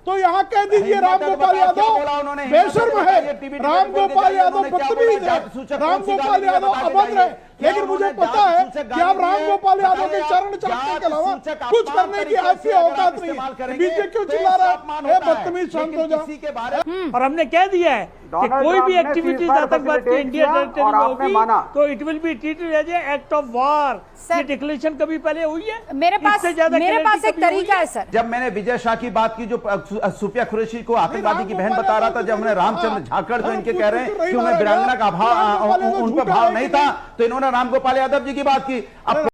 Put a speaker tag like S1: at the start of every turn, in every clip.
S1: तो यहाँ कह दीजिए रामगोपाल यादव बेशर्म है, रामगोपाल यादव बदतमीज है, रामगोपाल यादव अभद्र है। लेकिन मुझे पता है कि आप रामगोपाल यादव के चरण चाटने के अलावा कुछ करने की आपकी औकात नहीं है। बीजेपी क्यों चिल्ला रहा है? बदतमीज, शांत हो जाओ।
S2: और हमने कह दिया है कि कोई भी एक्टिविटीज आतंकवाद के इंडिया टेरिटरी में होगी तो it will be treated as a act of war. ये डिक्लेरेशन कभी पहले हुई है?
S3: मेरे पास एक तरीका है सर।
S4: जब मैंने विजय शाह की बात की, जो सुफिया कुरैशी को आतंकवादी की बहन बता रहा था, जब हमने रामचंद्र झाकड़ जो इनके कह रहे हैं कि उन्हें वीरांगना का भाव, उन पर भाव नहीं था, तो इन्होंने रामगोपाल यादव जी की बात की। अब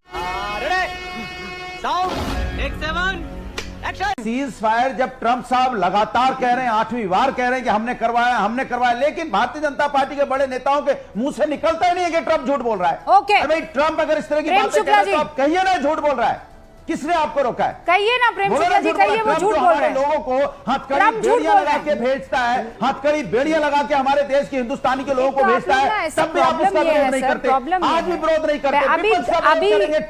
S4: सीज फायर, जब ट्रंप साहब लगातार कह रहे हैं, 8वीं बार कह रहे हैं कि हमने करवाया, लेकिन भारतीय जनता पार्टी के बड़े नेताओं के मुंह से निकलता ही नहीं है कि ट्रंप झूठ बोल रहा है।
S3: ओके
S4: भाई, ट्रंप अगर इस तरह की बातें कर रहा है तो आप कहिए ना झूठ बोल रहा है। किसने आपको रोका है?
S3: कहिए ना प्रेम शुक्ला जी, कहिए वो झूठ बोल रहे हैं।
S4: लोगों को हथकड़ी बेड़ियां लगा के भेजता है, हथकड़ी बेड़ियां लगा के हमारे देश के हिंदुस्तानी के लोगों को भेजता है, तब भी आप उसका विरोध नहीं करते। आज भी विरोध नहीं करते।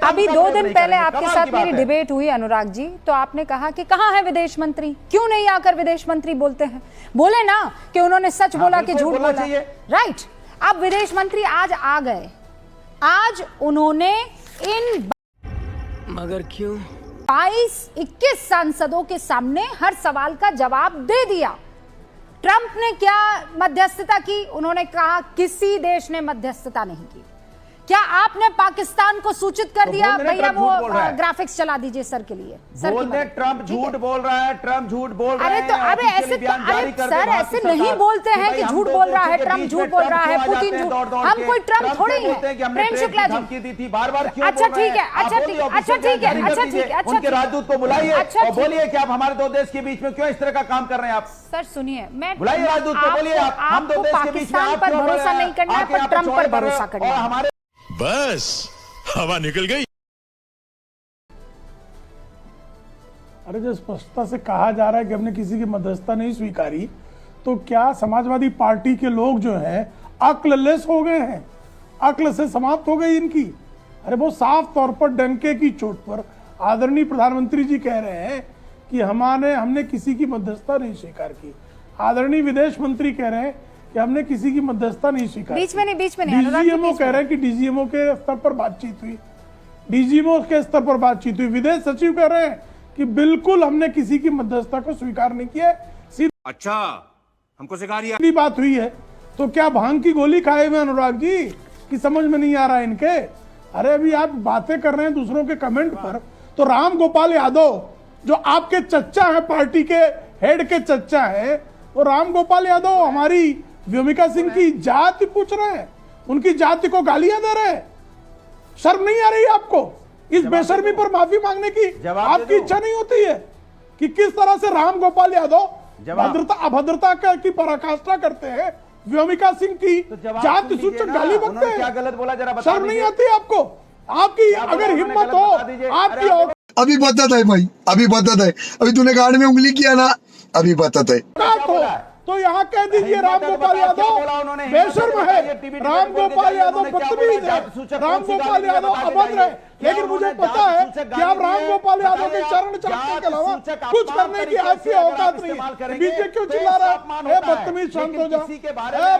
S3: अभी 2 दिन पहले आपके साथ मेरी डिबेट हुई अनुराग जी, तो आपने कहा कि कहां है विदेश मंत्री, क्यों नहीं आकर विदेश मंत्री बोलते हैं? बोले ना कि उन्होंने सच बोला कि झूठ बोला, राइट। अब विदेश मंत्री आज आ गए, आज उन्होंने इन
S5: मगर क्यों
S3: 22-21 सांसदों के सामने हर सवाल का जवाब दे दिया। ट्रंप ने क्या मध्यस्थता की? उन्होंने कहा किसी देश ने मध्यस्थता नहीं की। क्या आपने पाकिस्तान को सूचित कर दिया? भैया वो ग्राफिक्स चला दीजिए सर के लिए।
S4: ट्रंप झूठ बोल रहा है, ट्रंप झूठ बोल रहा है।
S3: अरे तो अरे ऐसे सर ऐसे नहीं बोलते हैं कि झूठ बोल रहा है, ट्रंप झूठ बोल रहा है, पुतिन झूठ। हम कोई ट्रंप थोड़े ही हैं। प्रेम शुक्ला जी
S4: बार-बार
S3: अच्छा ठीक है,
S4: उनके राजदूत को बुलाइए और बोलिए कि आप हमारे 2 देश के बीच में क्यों इस तरह का काम कर रहे हैं। आप
S3: सर सुनिए, मैं
S4: बुलाइए राजदूत को, बोलिए आप हम 2 देश के बीच में आप
S3: पर भरोसा नहीं करना है, पर ट्रंप पर भरोसा करना है।
S4: हमारे
S6: बस हवा निकल गई।
S1: अरे जो स्पष्टता से कहा जा रहा है कि हमने किसी की मध्यस्थता नहीं स्वीकारी, तो क्या समाजवादी पार्टी के लोग जो हैं अक्ललेस हो गए हैं? अक्ल से समाप्त हो गई इनकी? अरे वो साफ तौर पर डंके की चोट पर आदरणीय प्रधानमंत्री जी कह रहे हैं कि हमने किसी की मध्यस्थता नहीं स्वीकार की। आदरणीय विदेश मंत्री कह रहे हैं कि हमने किसी की मध्यस्थता नहीं स्वीकारी।
S3: बीच में नहीं
S1: डीजीएमओ कह रहे हैं कि डीजीएमओ के स्तर पर बातचीत हुई, डीजीएमओ के स्तर पर बातचीत हुई। विदेश सचिव कह रहे हैं कि बिल्कुल हमने किसी की मध्यस्थता को स्वीकार नहीं किया।
S6: अच्छा, हमको सिखा रही
S1: सीधी बात हुई है। तो क्या भांग की गोली खाए हुए अनुराग जी की समझ में नहीं आ रहा है इनके? अरे अभी आप बातें कर रहे हैं दूसरों के कमेंट पर, तो रामगोपाल यादव जो आपके चच्चा है, पार्टी के हेड के चच्चा है, वो रामगोपाल यादव हमारी व्योमिका सिंह की जाति पूछ रहे हैं, उनकी जाति को गालियां दे रहे हैं। शर्म नहीं आ रही आपको? इस बेशर्मी पर माफी मांगने की आपकी इच्छा नहीं होती है कि किस तरह से रामगोपाल यादव अभद्रता की पराकाष्ठा करते हैं, व्योमिका सिंह की जाति सूचक गाली बकते हैं?
S4: क्या गलत बोला जरा बता
S1: शर्म नहीं आती आपको? आपकी अगर हिम्मत हो, आपकी
S7: अभी बताता है भाई, अभी बताता है। अभी तूने गाड़ में उंगली किया ना, अभी बताता है।
S1: तो यहाँ कह दीजिए रामगोपाल यादव बेशर्म है, रामगोपाल यादव बदतमीज है, रामगोपाल यादव अभद्र है। लेकिन मुझे पता है कि आप रामगोपाल यादव के चरण चाटने के अलावा कुछ करने की आपकी औकात नहीं है। बीजेपी क्यों चिल्ला रहा है? बदतमीज, शांत हो जाओ।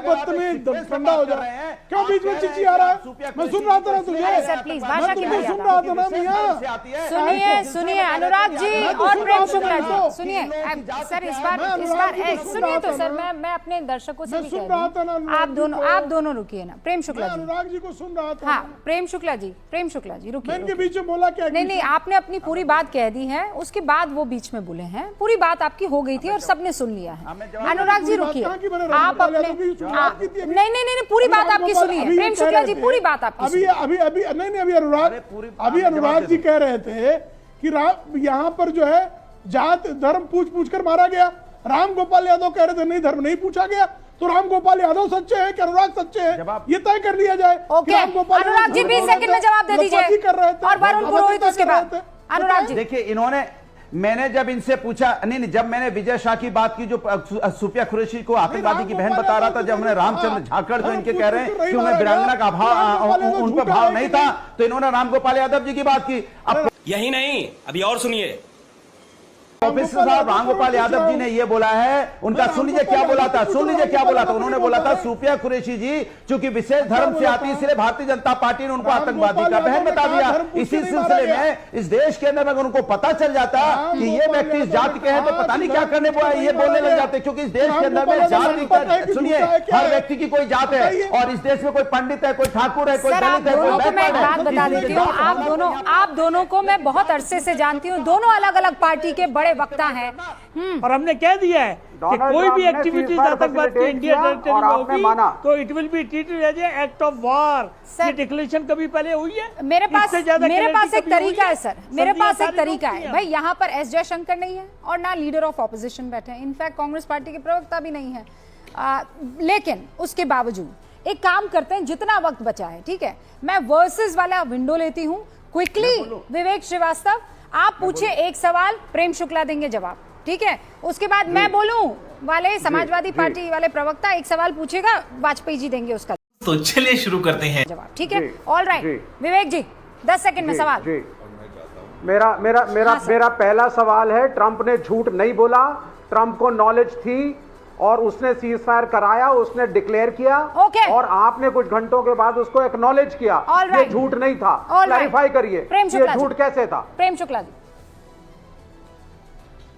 S1: बदतमीज, ठंडा हो जाओ। क्यों बीच में चिची आ रहा है? मैं सुन रहा था ना तुझे, मैं तुम्हें सुन रहा था ना मियां।
S3: सुनिए अनुराग जी और प्रेम शुक्ला जी, सुनिए सर। इस बार सुनिए तो सर, मैं अपने दर्शकों से भी कह रही हूं, आप दोनों रुकिए ना। प्रेम शुक्ला जी,
S1: अनुराग जी को सुन रहा था।
S3: हाँ प्रेम शुक्ला जी रुकिए।
S1: इनके बीच में बोला क्या?
S3: नहीं, आपने अपनी पूरी बात कह दी है, उसके बाद वो बीच में बोले हैं। पूरी बात आपकी हो गई थी और सबने सुन लिया है। अनुराग जी रुकिए, आप अपने नहीं, पूरी बात आपकी सुनिए। प्रेम शुक्ला जी, पूरी बात आपकी।
S1: अभी अनुराग जी कह रहे थे कि यहाँ पर जो है जात धर्म पूछ कर मारा गया। रामगोपाल यादव कह रहे थे नहीं, धर्म नहीं पूछा गया। तो रामगोपाल यादव सच्चे हैं कि अनुराग सच्चे हैं, ये तय कर लिया जाए।
S3: ओके, अनुराग जी 20 सेकंड में जवाब दे दीजिए।
S1: कर रहे थे
S3: और वरुण पुरोहित उसके बाद। अनुराग जी
S4: देखिए, मैंने जब इनसे पूछा, नहीं, जब मैंने विजय शाह की बात की, जो सुफिया कुरैशी को आतंकवादी की बहन बता रहा था, जब हमने रामचंद्र झाकड़ जो इनके कह रहे हैं कि उन्हें वीरांगना का भाव, उन पर भाव नहीं था, तो इन्होंने रामगोपाल यादव जी की बात की।
S5: यही नहीं, अभी और सुनिए।
S4: प्रोफेसर साहब रामगोपाल यादव जी ने ये बोला है, उनका सुन लीजिए क्या बोला था, सुन लीजिए क्या बोला था। उन्होंने बोला था सूफिया कुरैशी जी चूंकि विशेष धर्म से आती, इसलिए भारतीय जनता पार्टी ने उनको आतंकवादी का बहन बता दिया। इसी सिलसिले में इस देश के अंदर अगर उनको पता चल जाता कि ये व्यक्ति इस जाति के हैं तो पता नहीं क्या करने को ये बोलने लग जाते, क्योंकि इस देश के अंदर में जाति का, सुनिए, हर व्यक्ति की कोई जात है और इस देश में कोई पंडित है, कोई ठाकुर है, कोई
S3: सर, आप
S4: दलित है,
S3: दोनों को
S4: कोई
S3: मैं एक
S4: बैकवर्ड
S3: बात
S4: है।
S3: बता देती हूँ, आप दोनों को मैं बहुत अरसे से जानती हूँ, दोनों अलग अलग पार्टी के बड़े वक्ता हैं।
S2: और हमने कह दिया है कि कोई भी एक्टिविटीज आतंकवाद की इंडिया टेरिटरी में होगी तो it will be treated as a act of war. ये डिक्लेरेशन कभी पहले हुई है?
S3: मेरे पास एक तरीका है सर, मेरे पास एक तरीका है
S2: है
S3: भाई। यहाँ पर एस जयशंकर नहीं है और ना लीडर ऑफ ऑपोजिशन बैठे हैं, इनफैक्ट कांग्रेस पार्टी के प्रवक्ता भी नहीं है। लेकिन उसके बावजूद एक काम करते हैं, जितना वक्त बचा है, ठीक है, मैं वर्सेस वाला विंडो लेती हूँ क्विकली। विवेक श्रीवास्तव आप पूछे एक सवाल, प्रेम शुक्ला देंगे जवाब, ठीक है। उसके बाद मैं बोलूं वाले समाजवादी पार्टी वाले प्रवक्ता एक सवाल पूछेगा, वाजपेयी जी देंगे उसका।
S8: तो चलिए शुरू करते हैं
S3: जवाब, ठीक है। ऑल राइट विवेक जी 10 सेकंड में सवाल।
S9: मेरा पहला सवाल है, ट्रंप ने झूठ नहीं बोला, ट्रंप को नॉलेज थी और उसने सीज फायर कराया, उसने डिक्लेयर किया और आपने कुछ घंटों के बाद उसको एक्नॉलेज किया। ये झूठ नहीं था, क्लैरिफाई करिए ये झूठ कैसे था?
S3: प्रेम शुक्ला जी।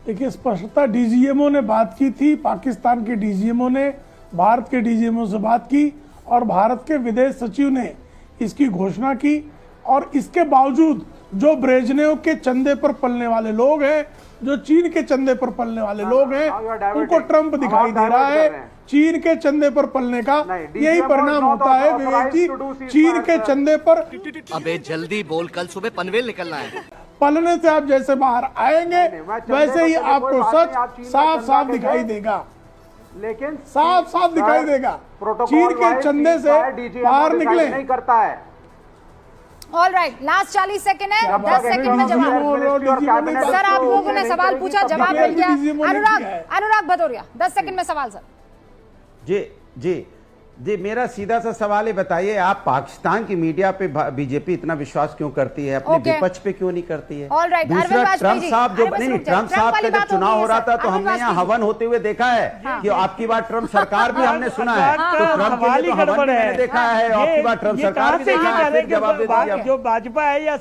S1: देखिए, स्पष्टता डीजीएमओ ने बात की थी, पाकिस्तान के डीजीएमओ ने भारत के डीजीएमओ से बात की और भारत के विदेश सचिव ने इसकी घोषणा की। और इसके बावजूद जो ब्रेजनेव के चंदे पर पलने वाले लोग हैं, जो चीन के चंदे पर पलने वाले लोग हैं, उनको ट्रंप दिखाई दे रहा है। चीन के चंदे पर पलने का यही परिणाम होता है विवेक जी। चीन के चंदे पर
S5: अबे जल्दी बोल, कल सुबह पनवेल निकलना है।
S1: पलने से आप जैसे बाहर आएंगे वैसे ही आपको सच साफ साफ दिखाई देगा,
S9: लेकिन
S1: साफ साफ दिखाई देगा। चीन के चंदे से बाहर निकले
S9: नहीं करता है।
S3: ऑल राइट, लास्ट 40 सेकंड है, 10 सेकंड में जवाब। सर आप लोगों ने सवाल पूछा, जवाब मिल गया। अनुराग भदौरिया 10 सेकंड में सवाल सर।
S4: जी मेरा सीधा सा सवाल है, बताइए आप पाकिस्तान की मीडिया पे बीजेपी इतना विश्वास क्यों करती है, अपने विपक्ष पे क्यों नहीं करती है? दूसरा, ट्रंप साहब ट्रंप साहब का जब चुनाव हो रहा था तो हमने यहाँ हवन होते हुए देखा है कि आपकी बार ट्रंप सरकार भी हमने सुना है, तो ट्रंप के लिए तो हवन भी मैंने देखा है, आपकी बार ट्रंप सरकार भी देखा है।
S2: जो भाजपा है या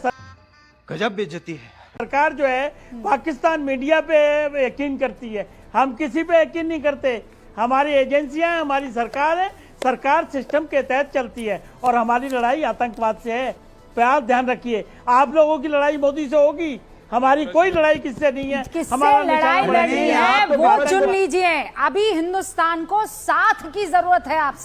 S5: गजब बेइज्जती है।
S2: सरकार जो है पाकिस्तान मीडिया पे यकीन करती है, हम किसी पे यकीन नहीं करते। हमारी एजेंसियां, हमारी सरकार है, सरकार सिस्टम के तहत चलती है और हमारी लड़ाई आतंकवाद से है। तो आप ध्यान रखिए, आप लोगों की लड़ाई मोदी से होगी, हमारी कोई लड़ाई किससे नहीं है।
S3: किससे लड़ाई लड़नी है वो चुन लीजिए। अभी हिंदुस्तान को साथ की जरूरत है आपसे।